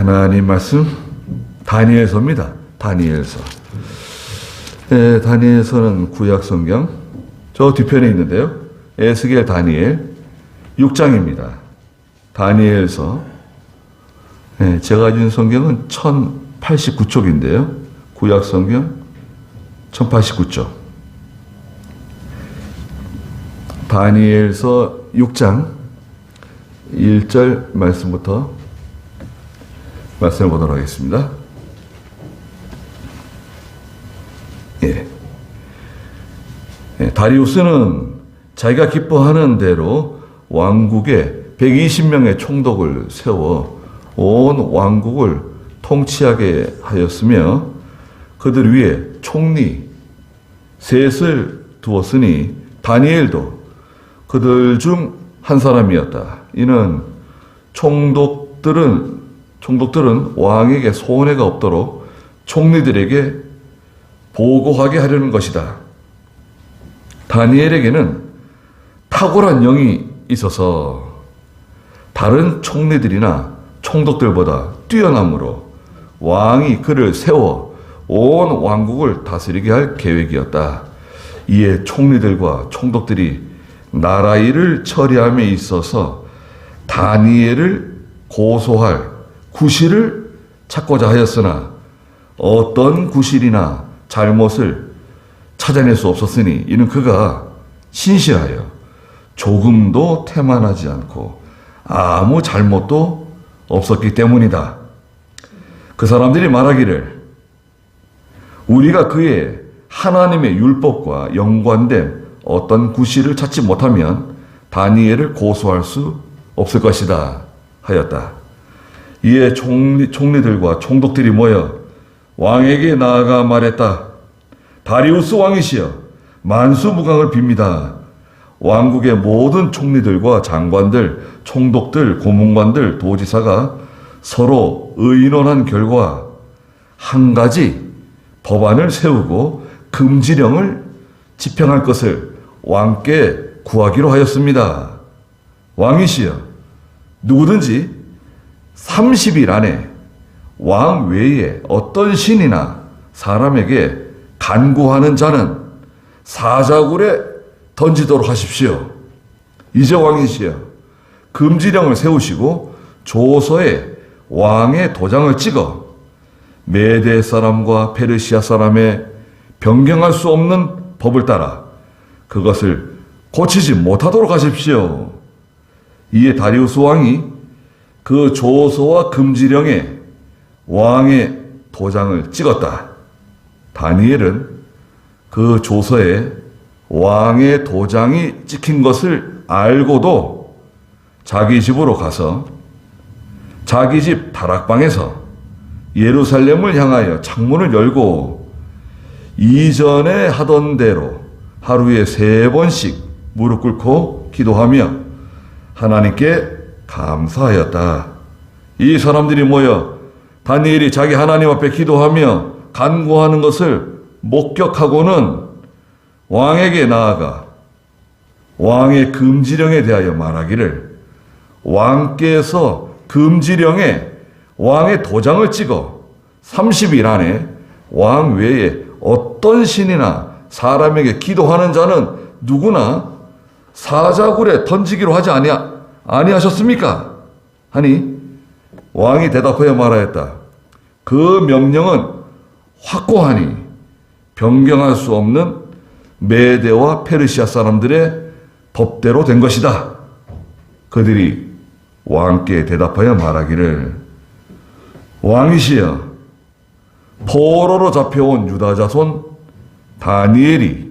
하나님 말씀 다니엘서입니다. 다니엘서. 네, 다니엘서는 구약 성경 저 뒤편에 있는데요. 에스겔 다니엘 6장입니다. 다니엘서. 네, 제가 가진 성경은 1089쪽인데요. 구약 성경 1089쪽. 다니엘서 6장 1절 말씀부터 말씀을 보도록 하겠습니다. 예. 다리우스는 자기가 기뻐하는 대로 왕국에 120명의 총독을 세워 온 왕국을 통치하게 하였으며 그들 위에 총리 셋을 두었으니 다니엘도 그들 중 한 사람이었다. 이는 총독들은 왕에게 손해가 없도록 총리들에게 보고하게 하려는 것이다. 다니엘에게는 탁월한 영이 있어서 다른 총리들이나 총독들보다 뛰어남으로 왕이 그를 세워 온 왕국을 다스리게 할 계획이었다. 이에 총리들과 총독들이 나라 일을 처리함에 있어서 다니엘을 고소할 구실을 찾고자 하였으나 어떤 구실이나 잘못을 찾아낼 수 없었으니 이는 그가 신실하여 조금도 태만하지 않고 아무 잘못도 없었기 때문이다. 그 사람들이 말하기를 우리가 그의 하나님의 율법과 연관된 어떤 구실을 찾지 못하면 다니엘을 고소할 수 없을 것이다 하였다. 이에 총리들과 총독들이 모여 왕에게 나아가 말했다. 다리우스 왕이시여 만수무강을 빕니다. 왕국의 모든 총리들과 장관들, 총독들, 고문관들, 도지사가 서로 의논한 결과 한 가지 법안을 세우고 금지령을 집행할 것을 왕께 구하기로 하였습니다. 왕이시여 누구든지 30일 안에 왕 외에 어떤 신이나 사람에게 간구하는 자는 사자굴에 던지도록 하십시오. 이제 왕이시여 금지령을 세우시고 조서에 왕의 도장을 찍어 메대 사람과 페르시아 사람의 변경할 수 없는 법을 따라 그것을 고치지 못하도록 하십시오. 이에 다리우스 왕이 그 조서와 금지령에 왕의 도장을 찍었다. 다니엘은 그 조서에 왕의 도장이 찍힌 것을 알고도 자기 집으로 가서 자기 집 다락방에서 예루살렘을 향하여 창문을 열고 이전에 하던 대로 하루에 3번씩 무릎 꿇고 기도하며 하나님께 감사하였다. 이 사람들이 모여 다니엘이 자기 하나님 앞에 기도하며 간구하는 것을 목격하고는 왕에게 나아가 왕의 금지령에 대하여 말하기를 왕께서 금지령에 왕의 도장을 찍어 30일 안에 왕 외에 어떤 신이나 사람에게 기도하는 자는 누구나 사자굴에 던지기로 하지 아니하셨습니까? 하니 왕이 대답하여 말하였다. 그 명령은 확고하니 변경할 수 없는 메대와 페르시아 사람들의 법대로 된 것이다. 그들이 왕께 대답하여 말하기를 왕이시여 포로로 잡혀온 유다 자손 다니엘이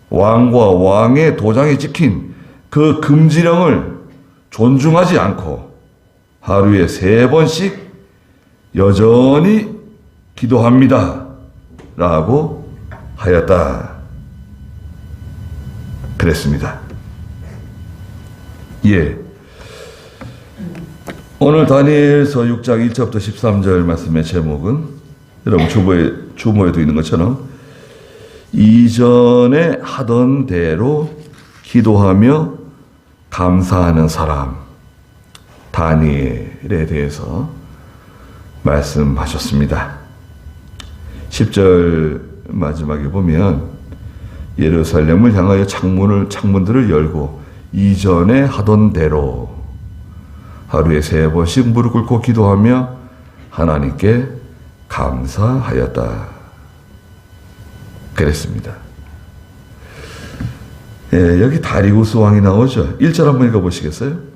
왕과 왕의 도장이 찍힌 그 금지령을 존중하지 않고 하루에 3번씩 여전히 기도합니다. 라고 하였다. 그랬습니다. 예. 오늘 다니엘서 6장 1절부터 13절 말씀의 제목은 여러분 주보에도 있는 것처럼 이전에 하던 대로 기도하며 감사하는 사람 다니엘에 대해서 말씀하셨습니다. 10절 마지막에 보면 예루살렘을 향하여 창문들을 열고 이전에 하던 대로 하루에 3번씩 무릎 꿇고 기도하며 하나님께 감사하였다. 그랬습니다. 예, 여기 다리우스 왕이 나오죠. 1절 한번 읽어보시겠어요?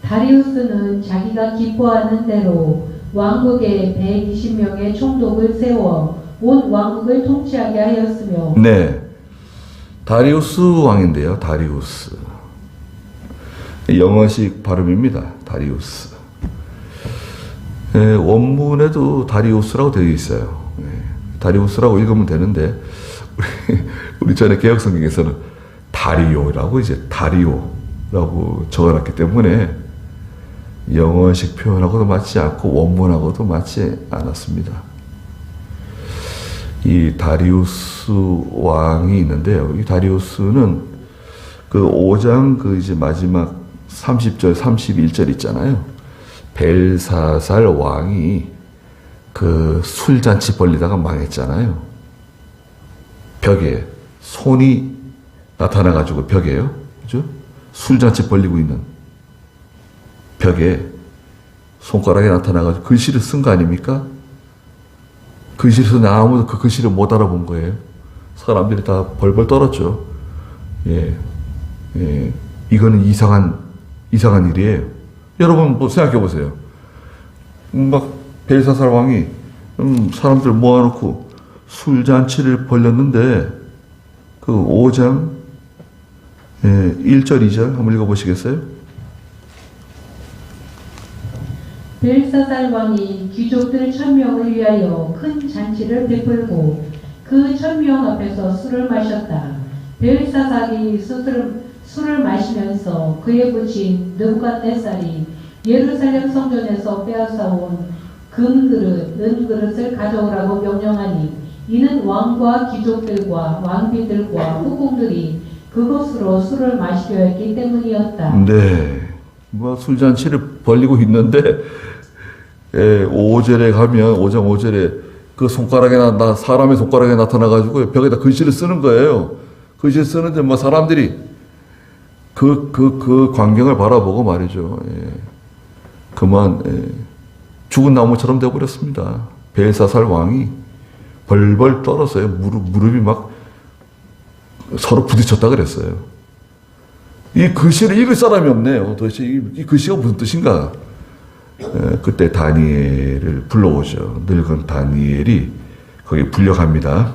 다리우스는 자기가 기뻐하는 대로 왕국에 120명의 총독을 세워 온 왕국을 통치하게 하였으며. 네, 다리우스 왕인데요. 다리우스. 영어식 발음입니다. 다리우스. 예, 원문에도 다리우스라고 되어 있어요. 예, 다리우스라고 읽으면 되는데 우리 전에 개혁성경에서는 다리오라고 이제 다리오라고 적어놨기 때문에 영어식 표현하고도 맞지 않고 원문하고도 맞지 않았습니다. 이 다리우스 왕이 있는데요. 이 다리우스는 그 5장 그 이제 마지막 30절, 31절 있잖아요. 벨사살 왕이 그 술잔치 벌리다가 망했잖아요. 벽에 손이 나타나가지고 벽에요. 그죠? 술잔치 벌리고 있는 벽에 손가락이 나타나가지고 글씨를 쓴 거 아닙니까? 글씨를 쓰는데 아무도 그 글씨를 못 알아본 거예요. 사람들이 다 벌벌 떨었죠. 예. 예. 이거는 이상한 일이에요. 여러분 뭐 생각해 보세요. 막 벨사살 왕이 사람들 모아놓고 술잔치를 벌렸는데 그 5장 1절 2절 한번 읽어보시겠어요? 벨사살 왕이 귀족들 1000명을 위하여 큰 잔치를 베풀고 그 1000명 앞에서 술을 마셨다. 벨사살이 술을 마시면서 그의 부친 느부갓네살이 예루살렘 성전에서 빼앗아온 금그릇, 은그릇을 가져오라고 명령하니 이는 왕과 귀족들과 왕비들과 후궁들이 그것으로 술을 마시려 했기 때문이었다. 네. 뭐 술잔치를 벌리고 있는데 5절에 가면 5장 5절에 그 사람의 손가락에 나타나가지고 벽에다 글씨를 쓰는 거예요. 글씨를 쓰는데 뭐 사람들이 그 광경을 바라보고 말이죠. 예. 그만 죽은 나무처럼 되어버렸습니다. 벨사살 왕이 벌벌 떨었어요. 무릎이 막 서로 부딪혔다 그랬어요. 이 글씨를 읽을 사람이 없네요. 도대체 이 글씨가 무슨 뜻인가? 그때 다니엘을 불러오죠. 늙은 다니엘이 거기 불려갑니다.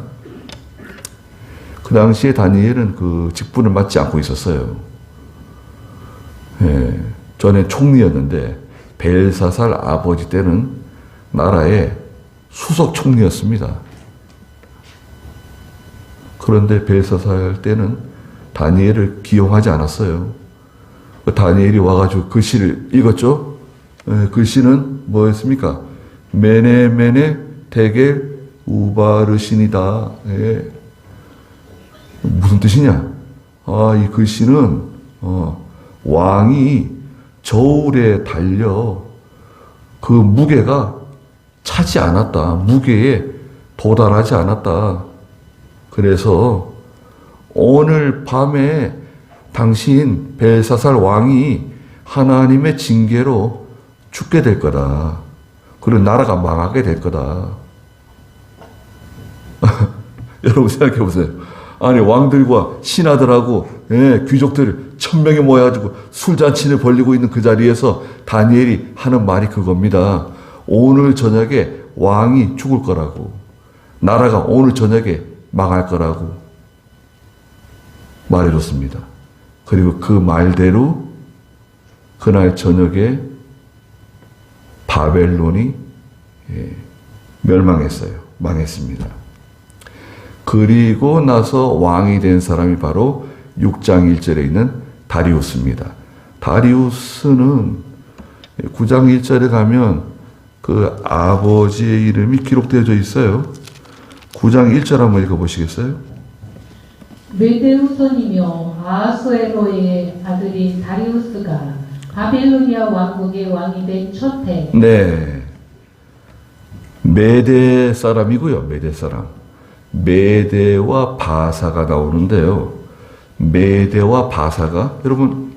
그 당시에 다니엘은 그 직분을 맡지 않고 있었어요. 전에 총리였는데 벨사살 아버지 때는 나라의 수석 총리였습니다. 그런데 벨사살 때는 다니엘을 기용하지 않았어요. 다니엘이 와가지고 글씨를 읽었죠. 글씨는 뭐였습니까? 메네 데겔 우바르신이다. 무슨 뜻이냐? 이 글씨는 왕이 저울에 달려 그 무게가 차지 않았다. 무게에 도달하지 않았다. 그래서 오늘 밤에 당신 벨사살 왕이 하나님의 징계로 죽게 될 거다. 그리고 나라가 망하게 될 거다. 여러분 생각해 보세요. 아니 왕들과 신하들하고 귀족들 1000명이 모여가지고 술잔치를 벌리고 있는 그 자리에서 다니엘이 하는 말이 그겁니다. 오늘 저녁에 왕이 죽을 거라고, 나라가 오늘 저녁에 망할 거라고 말해줬습니다. 그리고 그 말대로 그날 저녁에 바벨론이 멸망했어요. 망했습니다. 그리고 나서 왕이 된 사람이 바로 6장 1절에 있는 다리우스입니다. 다리우스는 9장 1절에 가면 그 아버지의 이름이 기록되어져 있어요. 9장 1절 한번 읽어보시겠어요? 메데우선이며 아하수에로의 아들인 다리우스가 바벨로니아 왕국의 왕이 된 첫 해. 네. 메대 사람이고요. 메대 사람. 메대와 바사가 나오는데요. 메대와 바사가 여러분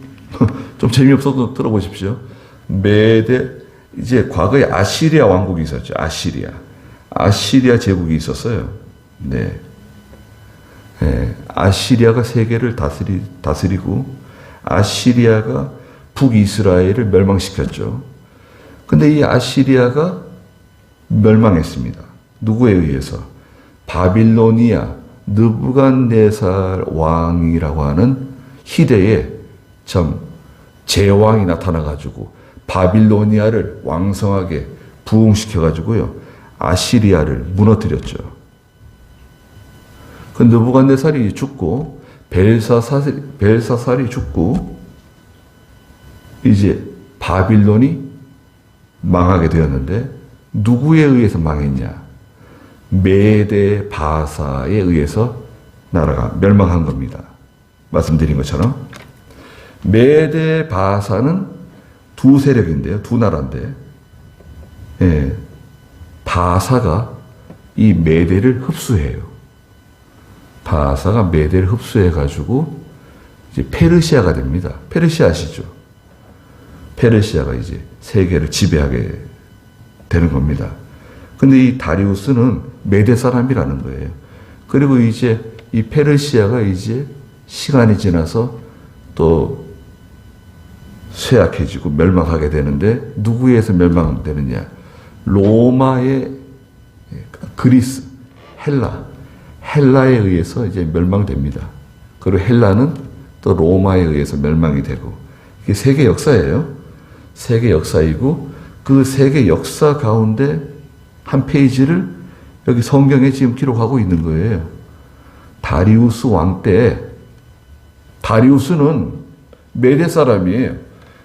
좀 재미없어도 들어보십시오. 메대 이제 과거에 아시리아 왕국이 있었죠. 아시리아 제국이 있었어요. 네. 네. 아시리아가 세계를 다스리고 아시리아가 북이스라엘을 멸망시켰죠. 근데 이 아시리아가 멸망했습니다. 누구에 의해서? 바빌로니아 느부갓네살 왕이라고 하는 희대에 참 제왕이 나타나가지고 바빌로니아를 왕성하게 부흥시켜가지고요. 아시리아를 무너뜨렸죠. 그 느부갓네살이 죽고 벨사살이 죽고 이제 바빌론이 망하게 되었는데 누구에 의해서 망했냐? 메대 바사에 의해서 나라가 멸망한 겁니다. 말씀드린 것처럼 메대 바사는 두 세력인데요. 두 나라인데 예, 바사가 이 메대를 흡수해요. 바사가 메대를 흡수해가지고 이제 페르시아가 됩니다. 페르시아 아시죠? 페르시아가 이제 세계를 지배하게 되는 겁니다. 근데 이 다리우스는 메대 사람이라는 거예요. 그리고 이제 이 페르시아가 이제 시간이 지나서 또 쇠약해지고 멸망하게 되는데 누구에 의해서 멸망되느냐? 로마의 그리스, 헬라에 의해서 이제 멸망됩니다. 그리고 헬라는 또 로마에 의해서 멸망이 되고 이게 세계 역사예요. 세계 역사이고 그 세계 역사 가운데 한 페이지를 여기 성경에 지금 기록하고 있는 거예요. 다리우스 왕 때 다리우스는 메대 사람이에요.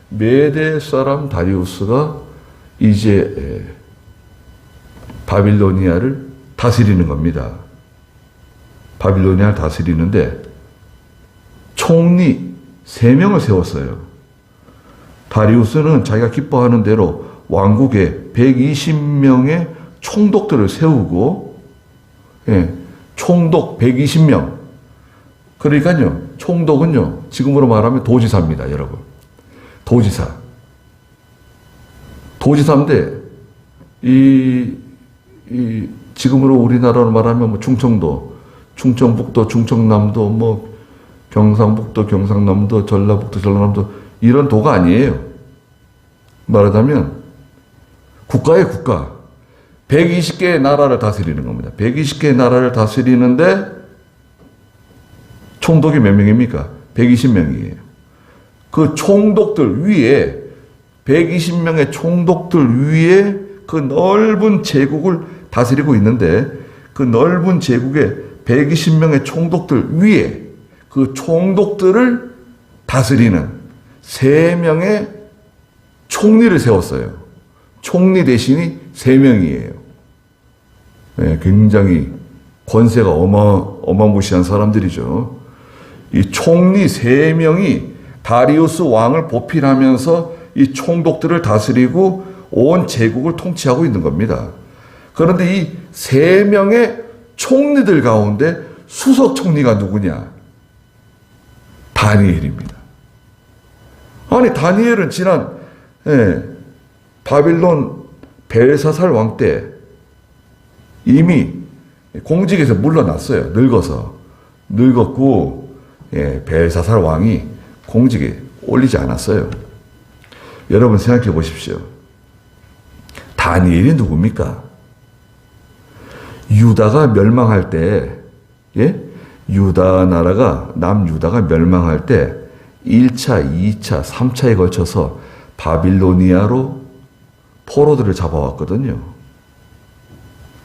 메대 사람 다리우스가 이제 바빌로니아를 다스리는 겁니다. 바빌로니아를 다스리는데 총리 3명을 세웠어요. 다리우스는 자기가 기뻐하는 대로 왕국에 120명의 총독들을 세우고 총독 120명. 그러니까요. 총독은요. 지금으로 말하면 도지사입니다. 여러분. 도지사인데 지금으로 우리나라로 말하면 뭐 충청도, 충청북도, 충청남도, 뭐 경상북도, 경상남도, 전라북도, 전라남도 이런 도가 아니에요. 말하자면 국가의 국가. 120개의 나라를 다스리는 겁니다. 120개의 나라를 다스리는데 총독이 몇 명입니까? 120명이에요. 그 총독들 위에 120명의 총독들 위에 그 넓은 제국을 다스리고 있는데 그 넓은 제국의 120명의 총독들 위에 그 총독들을 다스리는 3명의 총리를 세웠어요. 총리 대신이 3명이에요. 네, 굉장히 권세가 어마무시한 사람들이죠. 이 총리 3명이 다리우스 왕을 보필하면서 이 총독들을 다스리고 온 제국을 통치하고 있는 겁니다. 그런데 이 3명의 총리들 가운데 수석 총리가 누구냐? 다니엘입니다. 아니 다니엘은 지난 바빌론 벨사살 왕 때 이미 공직에서 물러났어요. 늙었고 벨사살 왕이 공직에 올리지 않았어요. 여러분 생각해 보십시오. 다니엘이 누굽니까? 유다가 멸망할 때 유다 나라가 남유다가 멸망할 때 1차, 2차, 3차에 걸쳐서 바빌로니아로 포로들을 잡아왔거든요.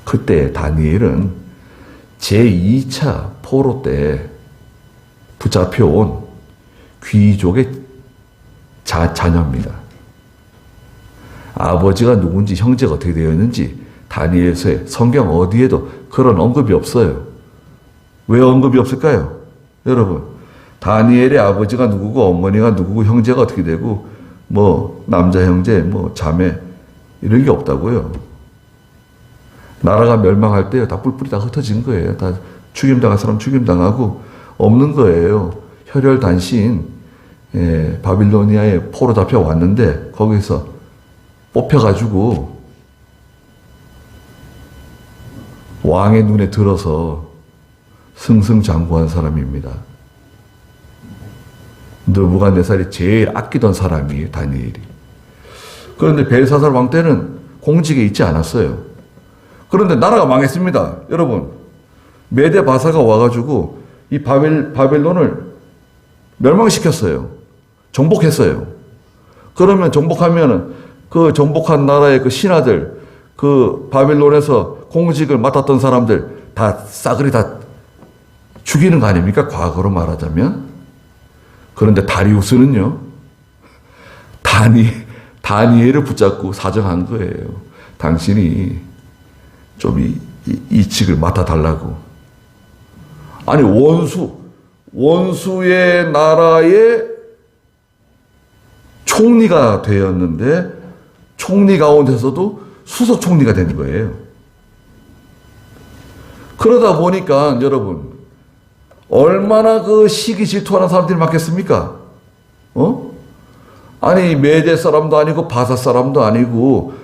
그때 다니엘은 제2차 포로 때 붙잡혀온 귀족의 자녀입니다. 아버지가 누군지 형제가 어떻게 되었는지 다니엘서의 성경 어디에도 그런 언급이 없어요. 왜 언급이 없을까요? 여러분, 다니엘의 아버지가 누구고 어머니가 누구고 형제가 어떻게 되고 뭐 남자 형제, 뭐 자매 이런 게 없다고요. 나라가 멸망할 때 다 뿔뿔이 다 흩어진 거예요. 다 죽임당할 사람 죽임당하고 없는 거예요. 혈혈단신 바빌로니아에 포로 잡혀왔는데 거기서 뽑혀가지고 왕의 눈에 들어서 승승장구한 사람입니다. 느부갓네살이 제일 아끼던 사람이에요, 다니엘이. 그런데 벨사살 왕 때는 공직에 있지 않았어요. 그런데 나라가 망했습니다. 여러분, 메데 바사가 와가지고 이 바벨론을 멸망시켰어요. 정복했어요. 그러면 정복하면은 그 정복한 나라의 그 신하들, 그 바벨론에서 공직을 맡았던 사람들 다 싸그리 다 죽이는 거 아닙니까? 과거로 말하자면. 그런데 다리우스는요, 다니엘을 붙잡고 사정한 거예요. 당신이 좀 이 직을 맡아달라고. 아니, 원수의 나라의 총리가 되었는데, 총리 가운데서도 수석 총리가 된 거예요. 그러다 보니까 여러분, 얼마나 그 시기 질투하는 사람들이 많겠습니까? 아니, 메대 사람도 아니고 바사 사람도 아니고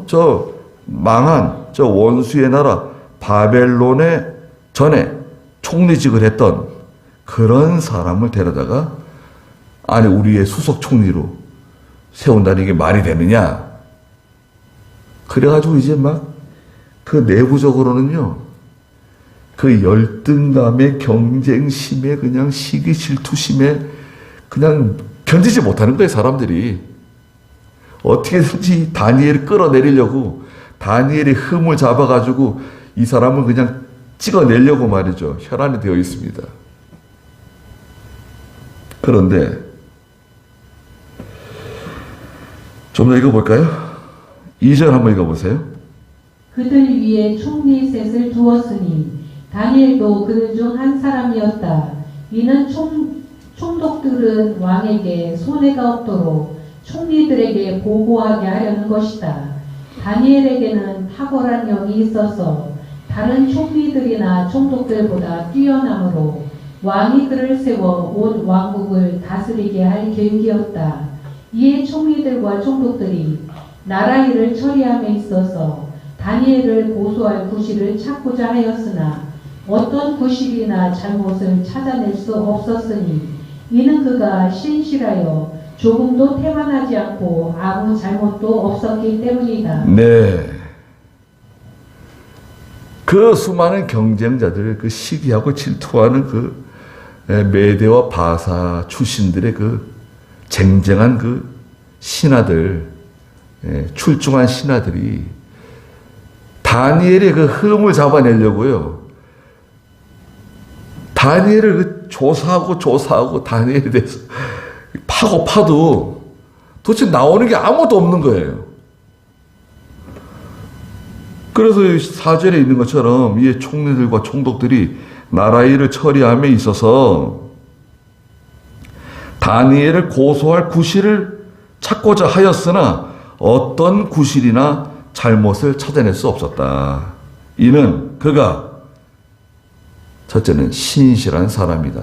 저 망한 저 원수의 나라 바벨론의 전에 총리직을 했던 그런 사람을 데려다가 아니 우리의 수석 총리로 세운다는 게 말이 되느냐? 그래가지고 이제 막 그 내부적으로는요, 그 열등감에 경쟁심에 그냥 시기 질투심에 그냥 견디지 못하는 거예요, 사람들이. 어떻게든지 다니엘을 끌어내리려고 다니엘의 흠을 잡아가지고 이 사람을 그냥 찍어내려고 말이죠. 혈안이 되어 있습니다. 그런데 좀 더 읽어볼까요? 2절 한번 읽어보세요. 그들 위에 총리 셋을 두었으니 다니엘도 그들 중 한 사람이었다. 이는 총독들은 왕에게 손해가 없도록 총리들에게 보고하게 하려는 것이다. 다니엘에게는 탁월한 영이 있어서 다른 총리들이나 총독들보다 뛰어나므로 왕이 그를 세워 온 왕국을 다스리게 할 계획이었다. 이에 총리들과 총독들이 나라 일을 처리함에 있어서 다니엘을 고소할 구실을 찾고자 하였으나 어떤 구실이나 잘못을 찾아낼 수 없었으니 이는 그가 신실하여 조금도 태만하지 않고 아무 잘못도 없었기 때문이다. 네. 그 수많은 경쟁자들, 그 시기하고 질투하는 그 메대와 바사 출신들의 그 쟁쟁한 그 신하들, 출중한 신하들이 다니엘의 그 흠을 잡아내려고요. 다니엘을 그 조사하고 다니엘에 대해서 파도 도대체 나오는 게 아무것도 없는 거예요. 그래서 4절에 있는 것처럼 이 총리들과 총독들이 나라 일을 처리함에 있어서 다니엘을 고소할 구실을 찾고자 하였으나 어떤 구실이나 잘못을 찾아낼 수 없었다. 이는 그가 첫째는 신실한 사람이다.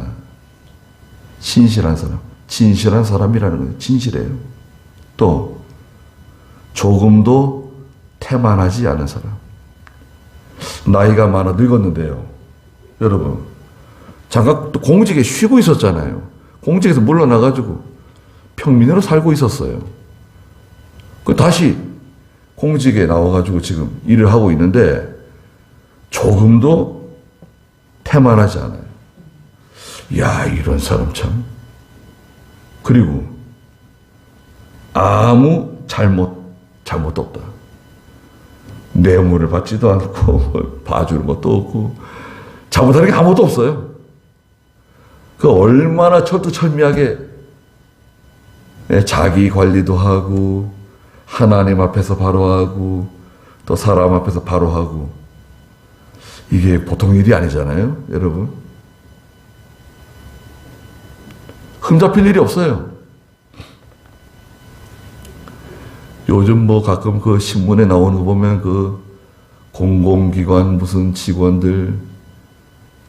신실한 사람. 진실한 사람이라는 거예요. 진실해요. 또 조금도 태만하지 않은 사람. 나이가 많아 늙었는데요. 여러분, 잠깐 또 공직에 쉬고 있었잖아요. 공직에서 물러나가지고 평민으로 살고 있었어요. 그 다시 공직에 나와가지고 지금 일을 하고 있는데 조금도 태만하지 않아요. 야, 이런 사람 참. 그리고 아무 잘못도 없다. 뇌물을 받지도 않고 봐주는 것도 없고 잘못하는 게 아무것도 없어요. 그 얼마나 철두철미하게 자기 관리도 하고 하나님 앞에서 바로 하고 또 사람 앞에서 바로 하고 이게 보통 일이 아니잖아요, 여러분. 흠잡힐 일이 없어요. 요즘 뭐 가끔 그 신문에 나오는 거 보면 그 공공기관 무슨 직원들,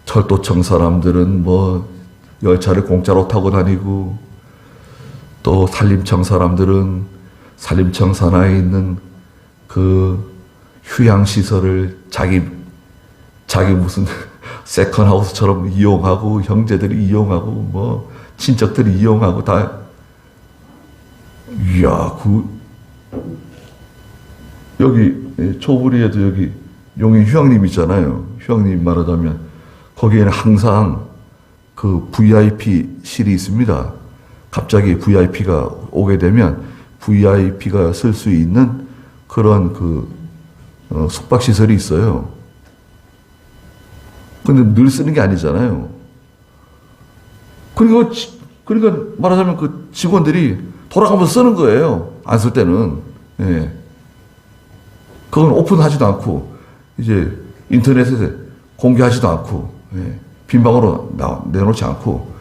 철도청 사람들은 뭐 열차를 공짜로 타고 다니고, 또 산림청 사람들은 산림청 산하에 있는 그 휴양시설을 자기 무슨 세컨하우스처럼 이용하고, 형제들이 이용하고, 뭐 친척들이 이용하고 다. 이야, 여기 초부리에도 여기 용인 휴양림 있잖아요. 휴양림 말하자면 거기에는 항상 그 VIP실이 있습니다. 갑자기 VIP가 오게 되면 VIP가 쓸 수 있는 그런 숙박시설이 있어요. 근데 늘 쓰는 게 아니잖아요. 그러니까 말하자면 그 직원들이 돌아가면서 쓰는 거예요. 안 쓸 때는. 예. 그건 오픈하지도 않고, 이제 인터넷에 공개하지도 않고, 예. 빈 방으로 내놓지 않고,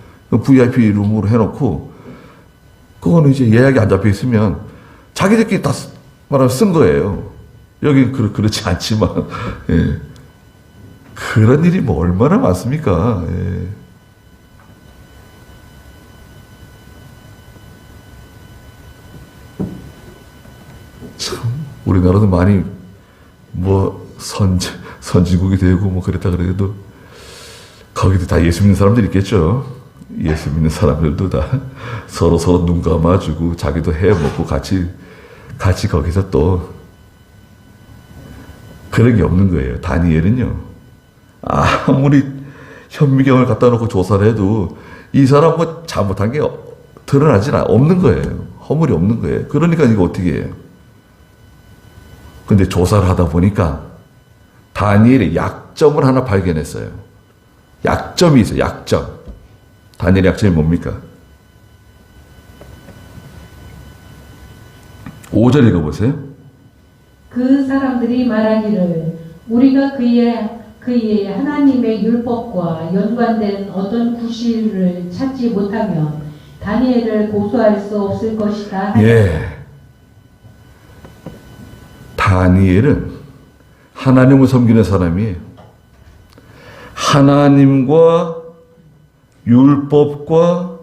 VIP 룸으로 해놓고, 그거는 이제 예약이 안 잡혀 있으면 자기들끼리 다 말하면 쓴 거예요. 여긴 그렇지 않지만, 예. 그런 일이 뭐 얼마나 많습니까? 예. 참, 우리나라도 많이 뭐 선진국이 되고 뭐 그랬다 그래도 거기도 다 예수 믿는 사람들 있겠죠. 예수 믿는 사람들도 다 서로 눈 감아주고 자기도 해 먹고 같이 거기서 또 그런 게 없는 거예요. 다니엘은요. 아무리 현미경을 갖다 놓고 조사를 해도 이 사람 뭐 잘못한 게 드러나진 없는 거예요. 허물이 없는 거예요. 그러니까 이거 어떻게 해요? 근데 조사를 하다 보니까 다니엘의 약점을 하나 발견했어요. 약점이 있어요. 약점. 다니엘의 약점이 뭡니까? 5절 읽어보세요. 그 사람들이 말하기를 우리가 그의 하나님의 율법과 연관된 어떤 구실을 찾지 못하면 다니엘을 고소할 수 없을 것이다. 예. 다니엘은 하나님을 섬기는 사람이에요. 하나님과 율법과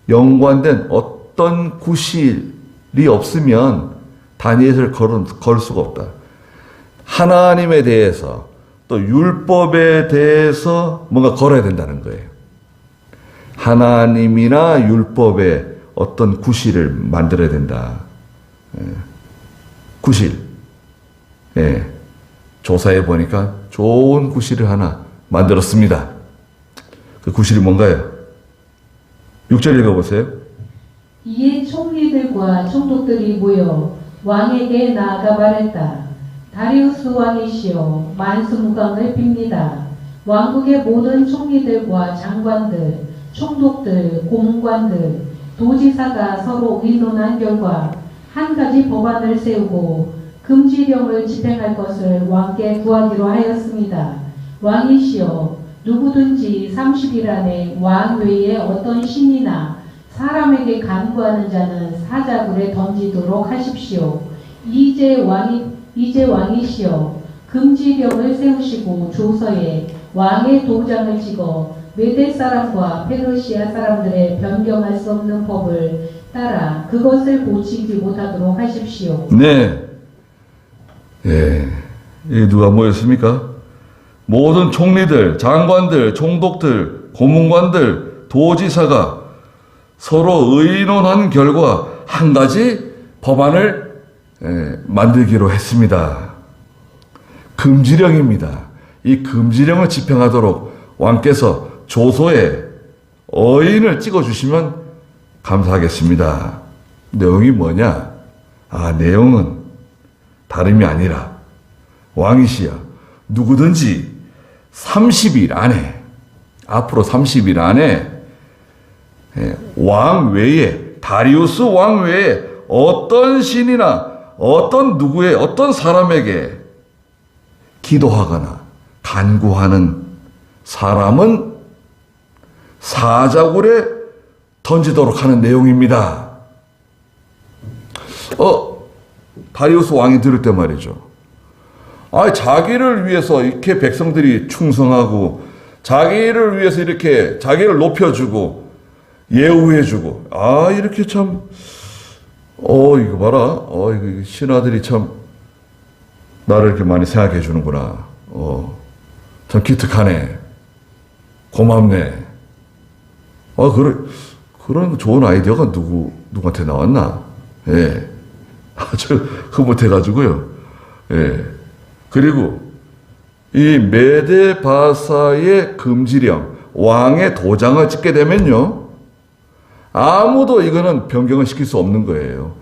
연관된 어떤 구실이 없으면 다니엘을 걸 수가 없다. 하나님에 대해서 또 율법에 대해서 뭔가 걸어야 된다는 거예요. 하나님이나 율법에 어떤 구실을 만들어야 된다. 구실. 예. 조사해 보니까 좋은 구실을 하나 만들었습니다. 그 구실이 뭔가요? 6절 읽어보세요. 이에 총리들과 총독들이 모여 왕에게 나아가 말했다. 다리우스 왕이시여 만수무강을 빕니다. 왕국의 모든 총리들과 장관들, 총독들, 고문관들, 도지사가 서로 의논한 결과 한 가지 법안을 세우고 금지령을 집행할 것을 왕께 구하기로 하였습니다. 왕이시여 누구든지 30일 안에 왕 외에 어떤 신이나 사람에게 간구하는 자는 사자굴에 던지도록 하십시오. 이제 왕이시여 금지령을 세우시고 조서에 왕의 도장을 찍어 메대 사람과 페르시아 사람들의 변경할 수 없는 법을 따라 그것을 고치지 못하도록 하십시오. 네. 예. 이 누가 모였습니까? 모든 총리들, 장관들, 총독들, 고문관들, 도지사가 서로 의논한 결과 한 가지 법안을 만들기로 했습니다. 금지령입니다. 이 금지령을 집행하도록 왕께서 조서에 어인을 찍어주시면 감사하겠습니다. 내용이 뭐냐? 내용은 다름이 아니라 왕이시여 누구든지 30일 안에 앞으로 30일 안에 왕 외에 다리우스 왕 외에 어떤 신이나 어떤 누구의 어떤 사람에게 기도하거나 간구하는 사람은 사자굴에 던지도록 하는 내용입니다. 다리우스 왕이 들을 때 말이죠. 아, 자기를 위해서 이렇게 백성들이 충성하고 자기를 위해서 이렇게 자기를 높여주고 예우해주고, 아, 이렇게 참, 이거 봐라. 이거 신하들이 참 나를 이렇게 많이 생각해 주는구나. 참 기특하네. 고맙네. 그런 좋은 아이디어가 누구한테 나왔나? 예. 아주 흐뭇해가지고요. 예. 그리고 이 메데바사의 금지령, 왕의 도장을 찍게 되면요, 아무도 이거는 변경을 시킬 수 없는 거예요.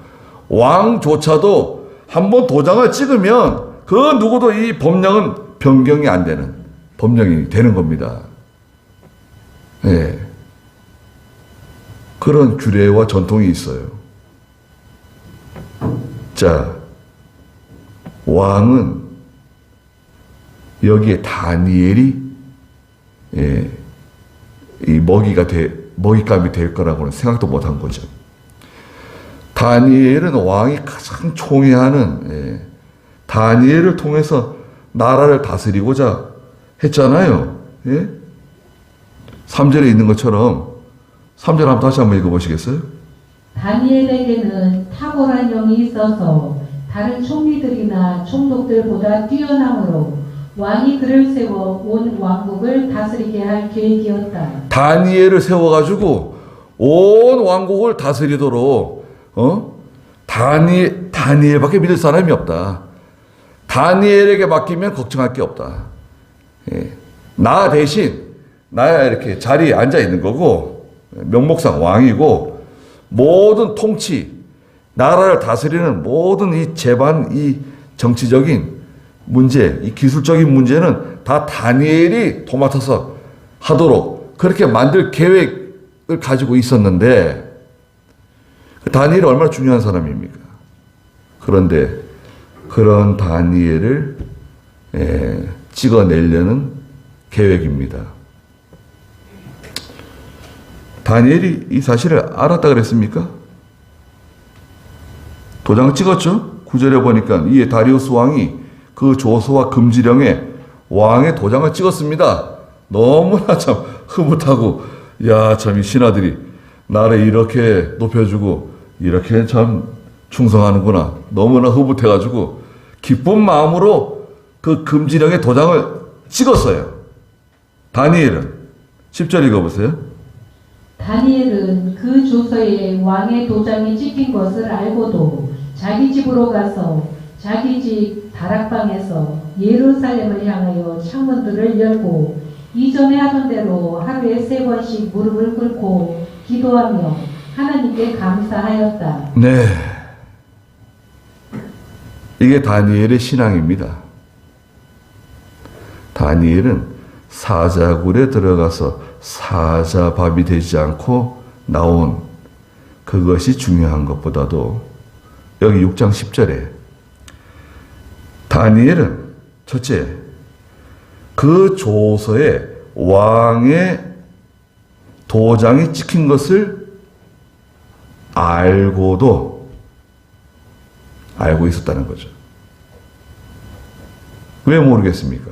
왕조차도 한번 도장을 찍으면 그 누구도 이 법령은 변경이 안 되는 법령이 되는 겁니다. 예. 그런 규례와 전통이 있어요. 자, 왕은 여기에 다니엘이 이 먹잇감이 될 거라고는 생각도 못한 거죠. 다니엘은 왕이 가장 총애하는 다니엘을 통해서 나라를 다스리고자 했잖아요. 예? 3절에 있는 것처럼 3절 한번 다시 한번 읽어보시겠어요? 다니엘에게는 탁월한 영이 있어서 다른 총리들이나 총독들보다 뛰어남으로 왕이 그를 세워 온 왕국을 다스리게 할 계획이었다. 다니엘을 세워가지고 온 왕국을 다스리도록 다니엘밖에 믿을 사람이 없다. 다니엘에게 맡기면 걱정할 게 없다. 예. 나 대신 나야 이렇게 자리에 앉아 있는 거고 명목상 왕이고 모든 통치 나라를 다스리는 모든 이 재반 이 정치적인 문제 이 기술적인 문제는 다 다니엘이 도맡아서 하도록 그렇게 만들 계획을 가지고 있었는데 다니엘이 얼마나 중요한 사람입니까? 그런데 그런 다니엘을 찍어내려는 계획입니다. 다니엘이 이 사실을 알았다 그랬습니까? 도장을 찍었죠? 9절에 보니까 이에 다리우스 왕이 그 조서와 금지령에 왕의 도장을 찍었습니다. 너무나 참 흐뭇하고 야, 참 이 신하들이 나를 이렇게 높여주고 이렇게 참 충성하는구나. 너무나 흐뭇해가지고 기쁜 마음으로 그 금지령의 도장을 찍었어요. 다니엘은 10절 읽어보세요. 다니엘은 그 조서에 왕의 도장이 찍힌 것을 알고도 자기 집으로 가서 자기 집 다락방에서 예루살렘을 향하여 창문들을 열고 이전에 하던 대로 하루에 3번씩 무릎을 꿇고 기도하며 하나님께 감사하였다. 네. 이게 다니엘의 신앙입니다. 다니엘은 사자굴에 들어가서 사자밥이 되지 않고 나온 그것이 중요한 것보다도 여기 6장 10절에 다니엘은 첫째 그 조서에 왕의 도장이 찍힌 것을 알고도 알고 있었다는 거죠. 왜 모르겠습니까?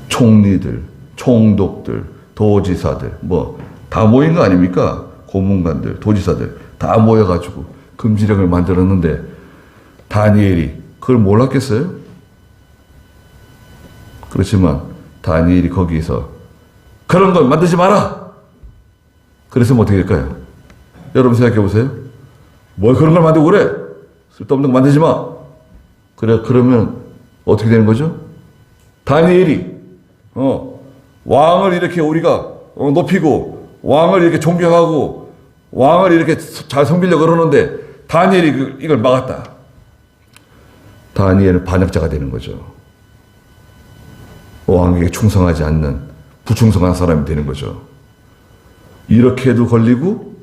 총리들, 총독들, 도지사들 다 모인 거 아닙니까? 고문관들, 도지사들 다 모여가지고 금지령을 만들었는데 다니엘이 그걸 몰랐겠어요? 그렇지만 다니엘이 거기서 그런 걸 만들지 마라! 그래서 어떻게 될까요? 여러분 생각해 보세요. 뭘 그런 걸 만들고 그래? 쓸데없는 거 만들지 마! 그러면 어떻게 되는 거죠? 다니엘이 왕을 이렇게 우리가 높이고 왕을 이렇게 존경하고 왕을 이렇게 잘 섬기려고 그러는데 다니엘이 이걸 막았다. 다니엘은 반역자가 되는 거죠. 왕에게 충성하지 않는 부충성한 사람이 되는 거죠. 이렇게도 걸리고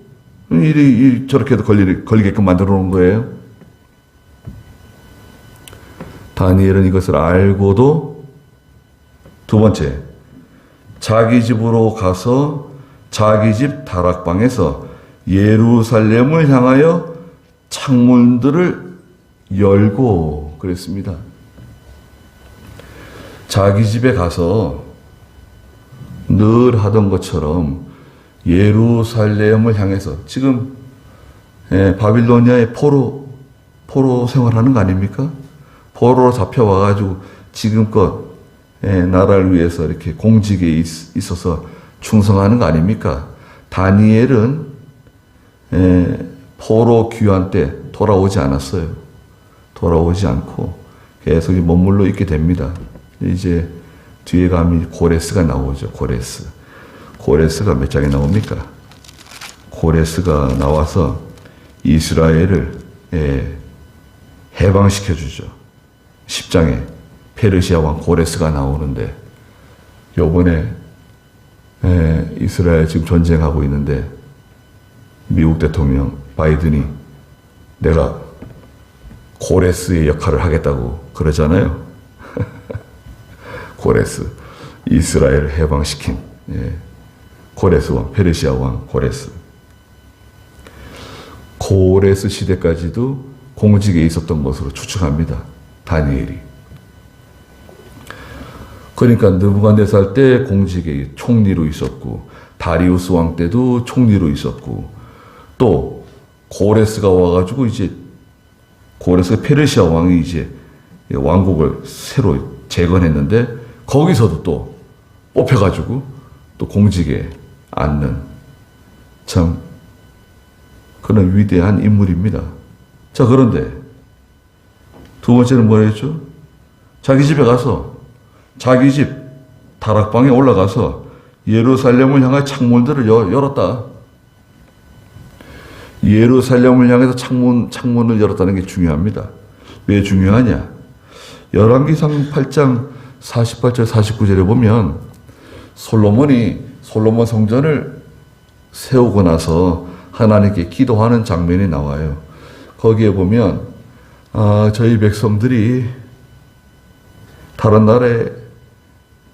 저렇게도 걸리게끔 만들어 놓은 거예요. 다니엘은 이것을 알고도 두 번째 자기 집으로 가서 자기 집 다락방에서 예루살렘을 향하여 창문들을 열고 그랬습니다. 자기 집에 가서 늘 하던 것처럼 예루살렘을 향해서 지금 바빌로니아의 포로 생활하는 거 아닙니까? 포로로 잡혀와가지고 지금껏 나라를 위해서 이렇게 공직에 있어서 충성하는 거 아닙니까? 다니엘은 포로 귀환 때 돌아오지 않았어요. 돌아오지 않고 계속 머물러 있게 됩니다. 이제 뒤에 가면 고레스가 나오죠. 고레스가 몇 장에 나옵니까? 고레스가 나와서 이스라엘을 해방시켜 주죠. 10장에 페르시아 왕 고레스가 나오는데 요번에 이스라엘 지금 전쟁하고 있는데 미국 대통령 바이든이 내가 고레스의 역할을 하겠다고 그러잖아요. 고레스, 이스라엘을 해방시킨 고레스 왕, 페르시아 왕 고레스. 고레스 시대까지도 공직에 있었던 것으로 추측합니다. 다니엘이. 그러니까 느부갓네살 때 공직에 총리로 있었고 다리우스 왕 때도 총리로 있었고 또 고레스가 와가지고 이제 고레스가 페르시아 왕이 이제 왕국을 새로 재건했는데 거기서도 또 뽑혀가지고 또 공직에 앉는 참 그런 위대한 인물입니다. 자, 그런데 두 번째는 뭐였죠? 자기 집에 가서 자기 집 다락방에 올라가서 예루살렘을 향해 창문들을 열었다. 예루살렘을 향해서 창문을 열었다는 게 중요합니다. 왜 중요하냐? 열왕기상 8장 48절 49절에 보면 솔로몬 성전을 세우고 나서 하나님께 기도하는 장면이 나와요. 거기에 보면 저희 백성들이 다른 나라에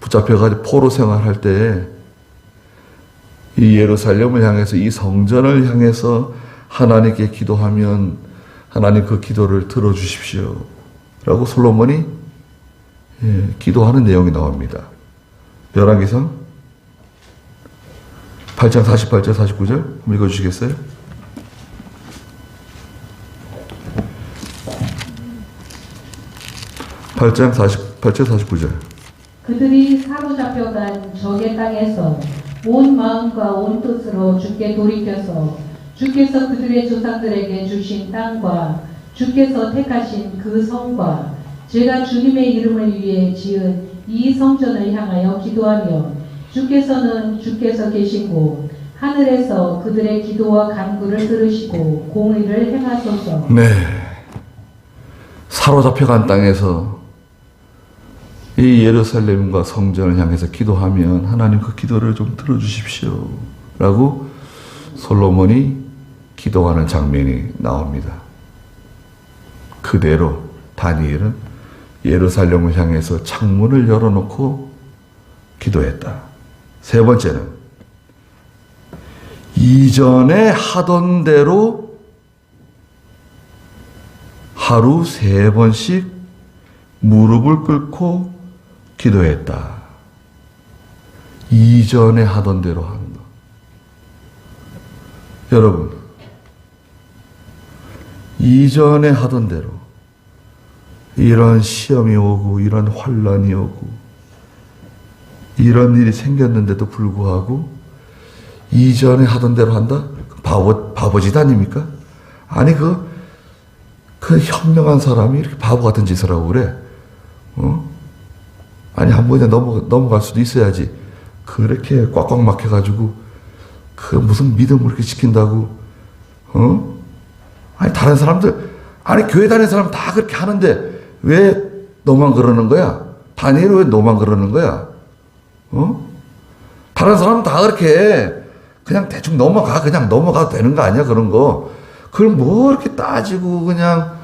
붙잡혀가지고 포로 생활할 때 이 예루살렘을 향해서 이 성전을 향해서 하나님께 기도하면 하나님 그 기도를 들어주십시오 라고 솔로몬이 기도하는 내용이 나옵니다. 열왕기상 8장 48절 49절 한번 읽어주시겠어요? (8장 48절 49절) 그들이 사로잡혀간 적의 땅에서 온 마음과 온 뜻으로 주께 돌이켜서 주께서 그들의 조상들에게 주신 땅과 주께서 택하신 그 성과 제가 주님의 이름을 위해 지은 이 성전을 향하여 기도하며 주께서 계신 곳 하늘에서 그들의 기도와 간구를 들으시고 공의를 행하소서. 네, 사로잡혀간 땅에서 이 예루살렘과 성전을 향해서 기도하면 하나님 그 기도를 좀 들어주십시오 라고 솔로몬이 기도하는 장면이 나옵니다. 그대로 다니엘은 예루살렘을 향해서 창문을 열어놓고 기도했다. 세 번째는 이전에 하던 대로 하루 3번씩 무릎을 꿇고 기도했다. 이전에 하던 대로 하는 것. 여러분, 이전에 하던 대로 이런 시험이 오고 이런 환란이 오고 이런 일이 생겼는데도 불구하고 이전에 하던 대로 한다? 바보짓 아닙니까? 아니 그 현명한 사람이 이렇게 바보 같은 짓을 하고 그래? 아니 한 번에 넘어갈 수도 있어야지. 그렇게 꽉꽉 막혀가지고 그 무슨 믿음을 이렇게 지킨다고? 아니 다른 사람들, 아니 교회 다니는 사람 다 그렇게 하는데 왜 너만 그러는 거야? 다니엘 왜 너만 그러는 거야? 다른 사람은 다 그렇게 그냥 대충 그냥 넘어가도 되는 거 아니야? 그런 거. 그걸 뭐 이렇게 따지고 그냥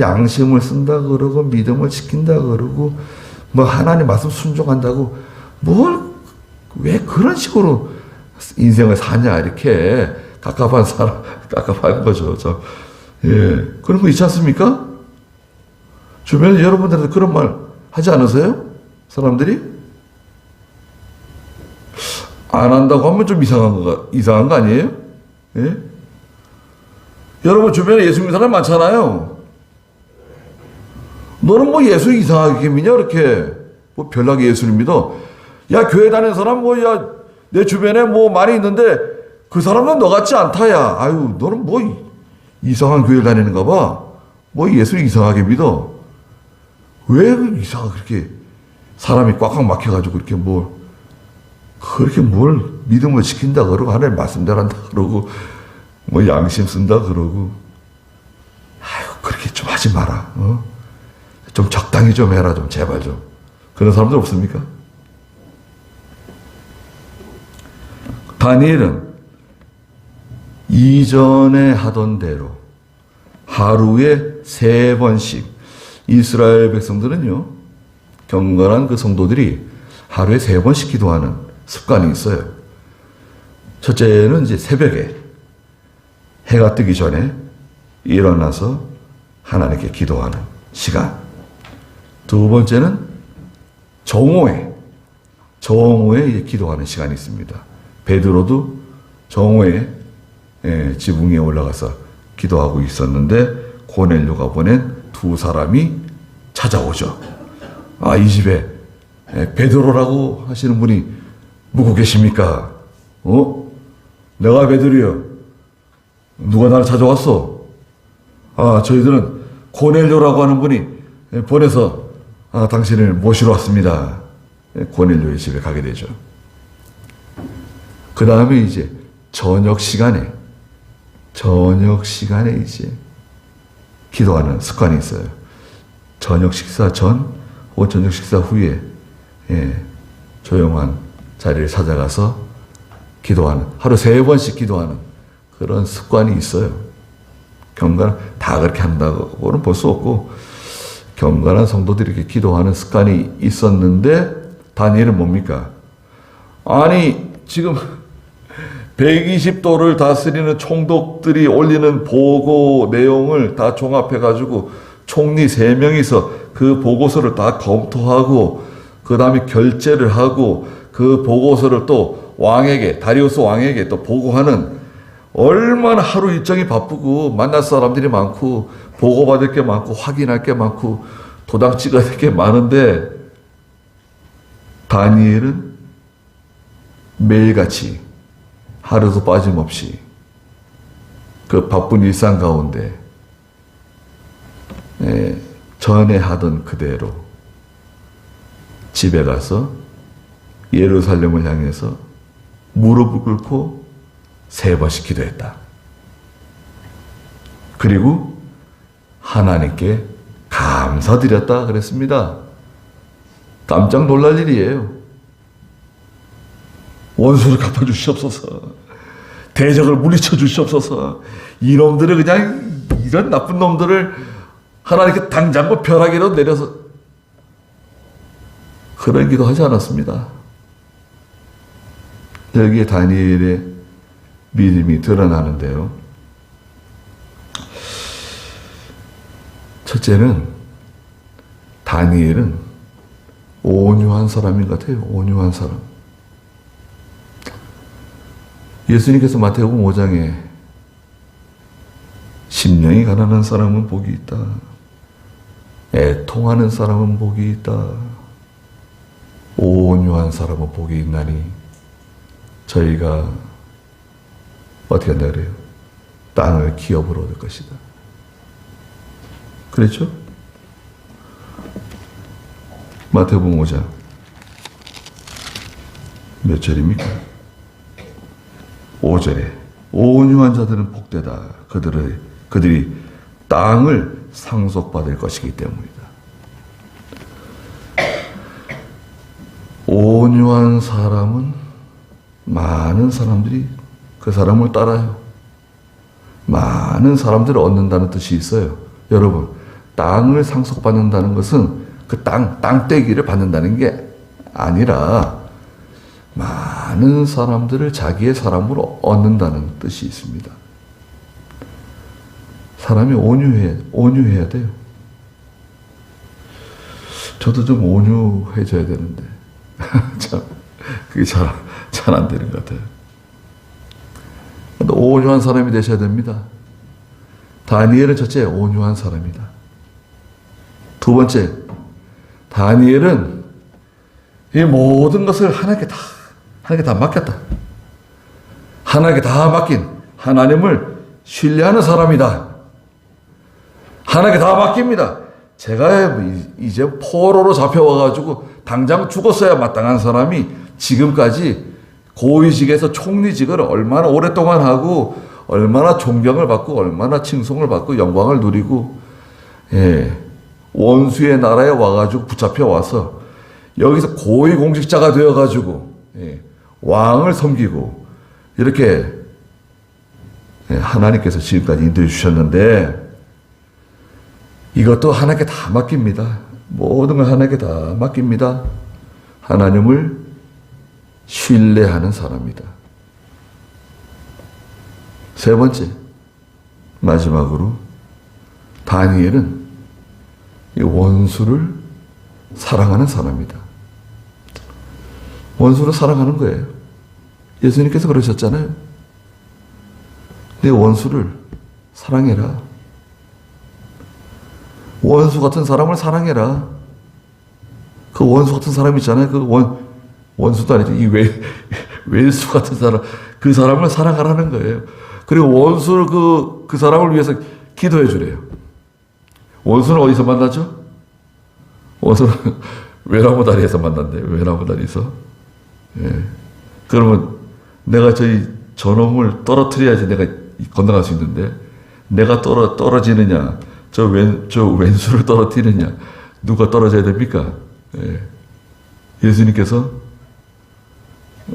양심을 쓴다 그러고 믿음을 지킨다 그러고 하나님 말씀 순종한다고 왜 그런 식으로 인생을 사냐 이렇게 갑갑한 거죠. 예, 그런 거 있지 않습니까? 주변에 여러분들한테 그런 말 하지 않으세요? 사람들이? 안 한다고 하면 좀 이상한 거 아니에요? 예? 여러분 주변에 예수 믿는 사람 많잖아요. 너는 뭐 예수 이상하게 믿냐? 이렇게. 뭐 별나게 예수를 믿어. 야, 교회 다니는 사람 뭐, 야, 내 주변에 뭐 많이 있는데 그 사람은 너 같지 않다, 야. 아유, 너는 뭐 이상한 교회를 다니는가 봐. 뭐 예수를 이상하게 믿어. 왜 이상하게 그렇게 사람이 꽉꽉 막혀가지고 그렇게 뭘 믿음을 지킨다 그러고 하나님 말씀대로 한다 그러고 뭐 양심 쓴다 그러고 아유 그렇게 좀 하지 마라. 좀 적당히 좀 해라 좀 제발 좀. 그런 사람들 없습니까? 다니엘은 이전에 하던 대로 하루에 3번씩 이스라엘 백성들은요, 경건한 그 성도들이 하루에 3번씩 기도하는 습관이 있어요. 첫째는 이제 새벽에 해가 뜨기 전에 일어나서 하나님께 기도하는 시간. 두 번째는 정오에 기도하는 시간이 있습니다. 베드로도 정오에 지붕 위에 올라가서 기도하고 있었는데 고넬료가 보낸 2사람이 찾아오죠. 아, 이 집에 베드로라고 하시는 분이 묵고 계십니까? 내가 베드로요. 누가 나를 찾아왔어? 아, 저희들은 고넬료라고 하는 분이 보내서 당신을 모시러 왔습니다. 고넬료의 집에 가게 되죠. 그 다음에 이제 저녁 시간에 이제 기도하는 습관이 있어요. 저녁 식사 전 혹은 저녁 식사 후에 조용한 자리를 찾아가서 기도하는, 하루 3번씩 기도하는 그런 습관이 있어요. 경건 다 그렇게 한다고는 볼 수 없고 경건한 성도들이 이렇게 기도하는 습관이 있었는데 다니엘은 뭡니까? 아니 지금 120도를 다스리는 총독들이 올리는 보고 내용을 다 종합해가지고 총리 3명이서 그 보고서를 다 검토하고 그 다음에 결재를 하고 그 보고서를 또 다리우스 왕에게 또 보고하는, 얼마나 하루 일정이 바쁘고 만날 사람들이 많고 보고받을 게 많고 확인할 게 많고 도장 찍어야 될 게 많은데 다니엘은 매일같이 하루도 빠짐없이 그 바쁜 일상 가운데 전에 하던 그대로 집에 가서 예루살렘을 향해서 무릎을 꿇고 3번씩 기도했다. 그리고 하나님께 감사드렸다 그랬습니다. 깜짝 놀랄 일이에요. 원수를 갚아주시옵소서. 대적을 물리쳐 주시옵소서. 이놈들을 그냥, 이런 나쁜 놈들을 하나님께 당장과 벼락이라도 내려서, 그런 기도 하지 않았습니다. 여기에 다니엘의 믿음이 드러나는데요. 첫째는 다니엘은 온유한 사람인 것 같아요. 온유한 사람. 예수님께서 마태복음 5장에 심령이 가난한 사람은 복이 있다. 애통하는 사람은 복이 있다. 온유한 사람은 복이 있나니 저희가 어떻게 한다 그래요? 땅을 기업으로 얻을 것이다. 그랬죠? 마태복음 5장 몇 절입니까? 5절에 온유한 자들은 복되다. 그들이 땅을 상속받을 것이기 때문이다. 온유한 사람은 많은 사람들이 그 사람을 따라요. 많은 사람들을 얻는다는 뜻이 있어요. 여러분, 땅을 상속받는다는 것은 그 땅떼기를 받는다는 게 아니라 많은 사람들을 자기의 사람으로 얻는다는 뜻이 있습니다. 사람이 온유해야 돼요. 저도 좀 온유해져야 되는데 참 그게 잘 안 되는 것 같아요. 온유한 사람이 되셔야 됩니다. 다니엘은 첫째 온유한 사람이다. 두 번째, 다니엘은 이 모든 것을 하나님께 다 맡겼다. 하나님께 다 맡긴 하나님을 신뢰하는 사람이다. 하나님께 다 맡깁니다. 제가 이제 포로로 잡혀와가지고 당장 죽었어야 마땅한 사람이 지금까지 고위직에서 총리직을 얼마나 오랫동안 하고 얼마나 존경을 받고 얼마나 칭송을 받고 영광을 누리고 원수의 나라에 와가지고 붙잡혀 와서 여기서 고위공직자가 되어가지고 왕을 섬기고 이렇게 하나님께서 지금까지 인도해 주셨는데 이것도 하나님께 다 맡깁니다. 모든 걸 하나님께 다 맡깁니다. 하나님을 신뢰하는 사람이다. 세 번째, 마지막으로 다니엘은 이 원수를 사랑하는 사람이다. 원수를 사랑하는 거예요. 예수님께서 그러셨잖아요. 내 원수를 사랑해라. 원수 같은 사람을 사랑해라. 그 원수 같은 사람 있잖아요. 그 원수도 아니죠. 이 왼수 같은 사람, 그 사람을 사랑하라는 거예요. 그리고 원수를 그 사람을 위해서 기도해 주래요. 원수는 어디서 만나죠? 원수는 외나무 다리에서 만난대요. 외나무 다리에서. 그러면 내가 저놈을 떨어뜨려야지 내가 건너갈 수 있는데 내가 떨어지느냐 저 왼수를 떨어뜨리느냐 누가 떨어져야 됩니까? 예수님께서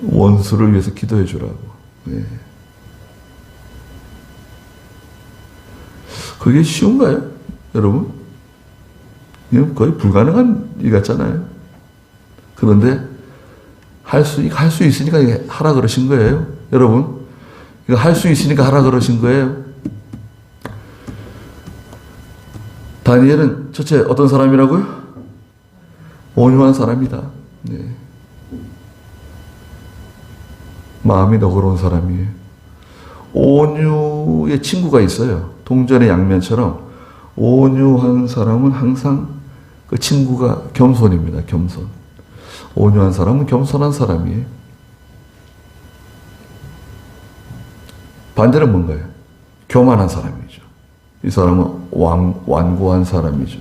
원수를 위해서 기도해 주라고. 그게 쉬운가요? 여러분? 이건 거의 불가능한 일 같잖아요. 그런데 할 수 있으니까 하라 그러신 거예요. 여러분, 이거 할 수 있으니까 하라 그러신 거예요. 다니엘은 첫째 어떤 사람이라고요? 온유한 사람이다. 마음이 너그러운 사람이에요. 온유의 친구가 있어요. 동전의 양면처럼 온유한 사람은 항상 그 친구가 겸손입니다. 겸손. 온유한 사람은 겸손한 사람이에요. 반대는 뭔가요? 교만한 사람이죠. 이 사람은 완고한 사람이죠.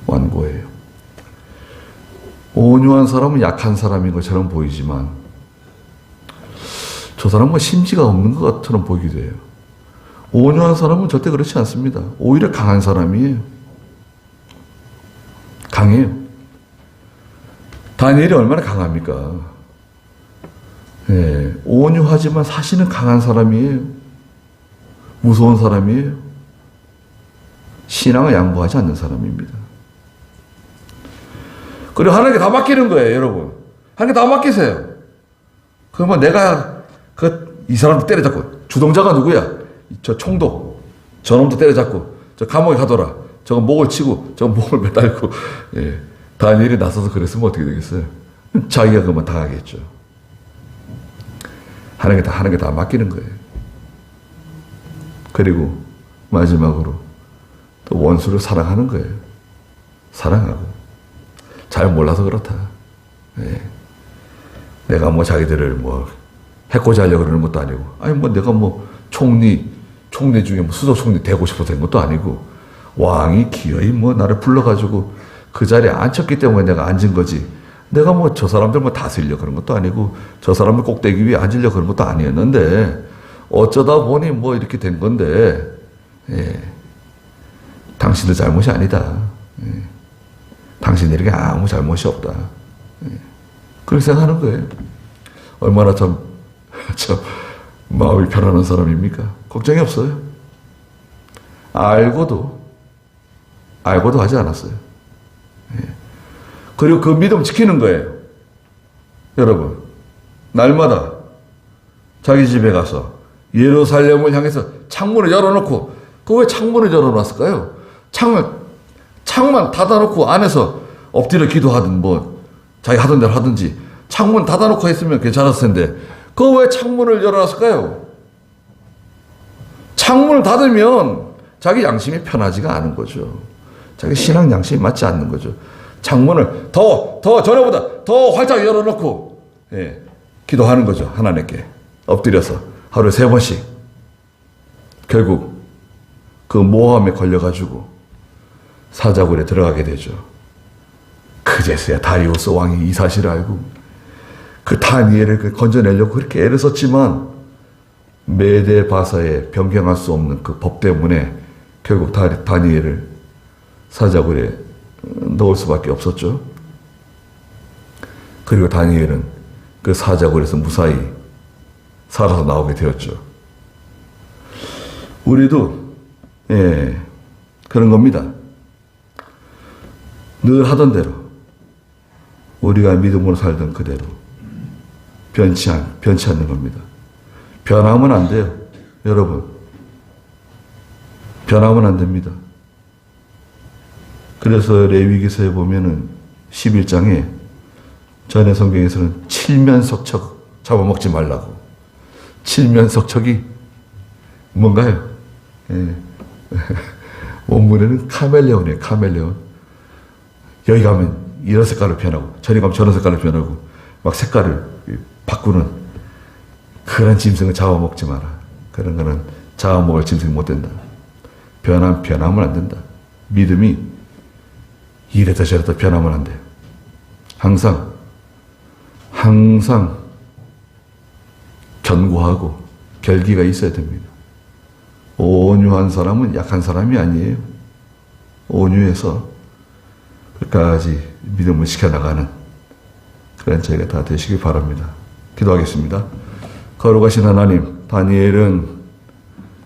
완고해요. 온유한 사람은 약한 사람인 것처럼 보이지만 저 사람은 심지가 없는 것처럼 보이기도 해요. 온유한 사람은 절대 그렇지 않습니다. 오히려 강한 사람이에요. 강해요. 다니엘이 얼마나 강합니까? 온유하지만 사실은 강한 사람이에요. 무서운 사람이에요. 신앙을 양보하지 않는 사람입니다. 그리고 하나님께 다 맡기는 거예요, 여러분. 하나님께 다 맡기세요. 그러면 내가 이 사람도 때려잡고, 주동자가 누구야? 저 총독, 저놈도 때려잡고, 저 감옥에 가둬라. 저거 목을 치고, 저거 목을 매달고, 다니엘이 나서서 그랬으면 어떻게 되겠어요? 자기가 그만 당하겠죠. 하나님께 다 맡기는 거예요. 그리고 마지막으로 또 원수를 사랑하는 거예요. 사랑하고. 잘 몰라서 그렇다. 내가 뭐 자기들을 해코지 하려고 그러는 것도 아니고, 내가 총리 중에 수석 총리 되고 싶어서 된 것도 아니고, 왕이 기어이 나를 불러가지고 그 자리에 앉혔기 때문에 내가 앉은 거지. 내가 저 사람들 다스리려고 그런 것도 아니고, 저 사람을 꼭대기 위에 앉으려고 그런 것도 아니었는데, 어쩌다 보니 이렇게 된 건데, 당신들 잘못이 아니다. 당신들에게 아무 잘못이 없다. 그렇게 생각하는 거예요. 얼마나 참 마음이 편안한 사람입니까? 걱정이 없어요. 알고도 하지 않았어요. 그리고 그 믿음 지키는 거예요. 여러분, 날마다 자기 집에 가서 예루살렘을 향해서 창문을 열어놓고, 그 왜 창문을 열어놨을까요? 창만 닫아놓고 안에서 엎드려 기도하든 뭐 자기 하던 대로 하든지 창문 닫아놓고 했으면 괜찮았을 텐데 그 왜 창문을 열어놨을까요? 창문을 닫으면 자기 양심이 편하지가 않은 거죠. 자기 신앙 양심이 맞지 않는 거죠. 창문을 더 전에보다 더 활짝 열어놓고 기도하는 거죠. 하나님께 엎드려서 하루에 3번씩. 결국 그 모함에 걸려가지고 사자굴에 들어가게 되죠. 그제서야 다리우스 왕이 이 사실을 알고 그 다니엘을 건져내려고 그렇게 애를 썼지만 메데 바사에 변경할 수 없는 그 법 때문에 결국 다니엘을 사자굴에 넣을 수밖에 없었죠. 그리고 다니엘은 그 사자굴에서 무사히 살아서 나오게 되었죠. 우리도 그런 겁니다. 늘 하던 대로 우리가 믿음으로 살던 그대로 변치 않는 겁니다. 변하면 안 돼요. 여러분. 변하면 안 됩니다. 그래서 레위기서에 보면은 11장에 전에 성경에서는 칠면석척 잡아먹지 말라고. 칠면석척이 뭔가요? 원문에는 카멜레온이에요. 카멜레온. 여기 가면 이런 색깔로 변하고 저리 가면 저런 색깔로 변하고 막 색깔을 바꾸는 그런 짐승을 잡아먹지 마라. 그런 거는 잡아먹을 짐승이 못 된다. 변하면 안 된다. 믿음이 이래다 저래다 변하면 안 돼요. 항상 견고하고 결기가 있어야 됩니다. 온유한 사람은 약한 사람이 아니에요. 온유해서 끝까지 믿음을 지켜나가는 그런 저희가 다 되시길 바랍니다. 기도하겠습니다. 거룩하신 하나님, 다니엘은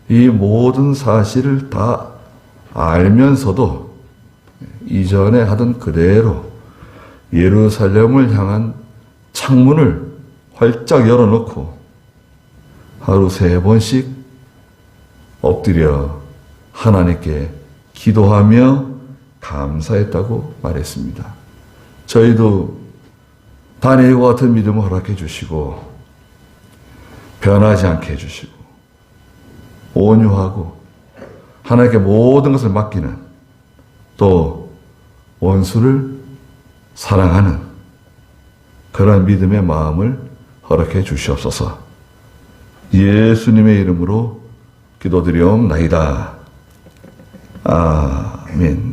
이 모든 사실을 다 알면서도 이전에 하던 그대로 예루살렘을 향한 창문을 활짝 열어놓고 하루 3번씩 엎드려 하나님께 기도하며 감사했다고 말했습니다. 저희도 다니엘과 같은 믿음을 허락해 주시고 변하지 않게 해주시고 온유하고 하나님께 모든 것을 맡기는 또 원수를 사랑하는 그런 믿음의 마음을 허락해 주시옵소서. 예수님의 이름으로 기도드리옵나이다. 아멘.